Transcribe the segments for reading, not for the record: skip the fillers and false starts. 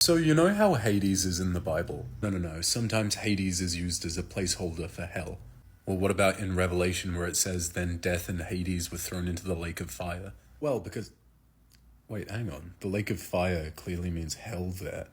So you know how Hades is in the Bible? No. Sometimes Hades is used as a placeholder for hell. Well, what about in Revelation where it says, then death and Hades were thrown into the lake of fire? Well, because... Wait, hang on. The lake of fire clearly means hell there.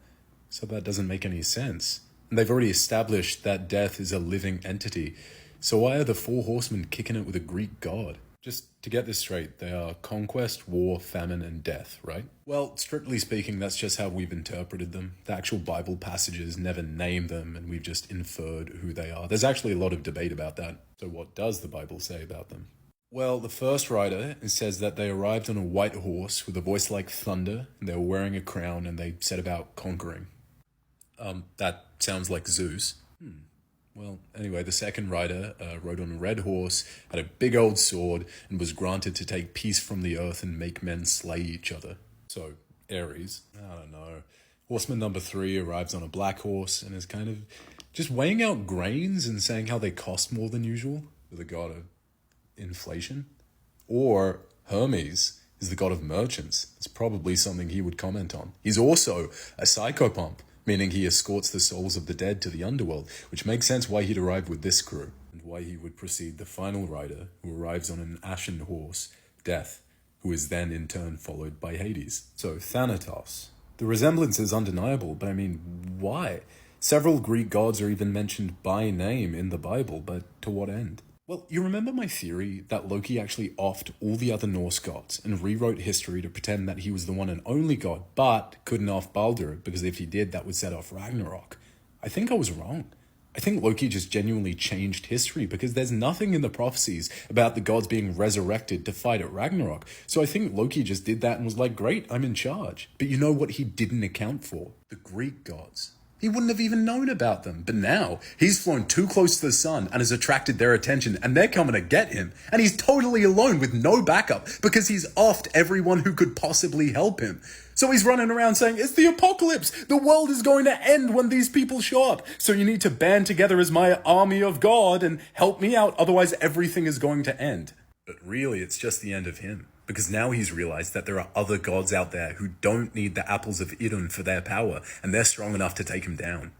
So that doesn't make any sense. And they've already established that death is a living entity. So why are the four horsemen kicking it with a Greek god? Just to get this straight, they are conquest, war, famine, and death, right? Well, strictly speaking, that's just how we've interpreted them. The actual Bible passages never name them, and we've just inferred who they are. There's actually a lot of debate about that. So what does the Bible say about them? Well, the first writer says that they arrived on a white horse with a voice like thunder, and they were wearing a crown, and they set about conquering. That sounds like Zeus. Well, anyway, the second rider rode on a red horse, had a big old sword, and was granted to take peace from the earth and make men slay each other. So, Ares. I don't know. Horseman number 3 arrives on a black horse and is kind of just weighing out grains and saying how they cost more than usual, with the god of inflation. Or Hermes is the god of merchants. It's probably something he would comment on. He's also a psychopomp, meaning he escorts the souls of the dead to the underworld, which makes sense why he'd arrive with this crew, and why he would precede the final rider, who arrives on an ashen horse, Death, who is then in turn followed by Hades. So, Thanatos. The resemblance is undeniable, but I mean, why? Several Greek gods are even mentioned by name in the Bible, but to what end? Well, you remember my theory that Loki actually offed all the other Norse gods and rewrote history to pretend that he was the one and only god, but couldn't off Baldur because if he did, that would set off Ragnarok. I think I was wrong. I think Loki just genuinely changed history because there's nothing in the prophecies about the gods being resurrected to fight at Ragnarok. So I think Loki just did that and was like, great, I'm in charge. But you know what he didn't account for? The Greek gods. He wouldn't have even known about them. But now, he's flown too close to the sun and has attracted their attention, and they're coming to get him. And he's totally alone with no backup because he's offed everyone who could possibly help him. So he's running around saying, it's the apocalypse! The world is going to end when these people show up. So you need to band together as my army of God and help me out, otherwise everything is going to end. But really, it's just the end of him. Because now he's realized that there are other gods out there who don't need the apples of Idun for their power, and they're strong enough to take him down.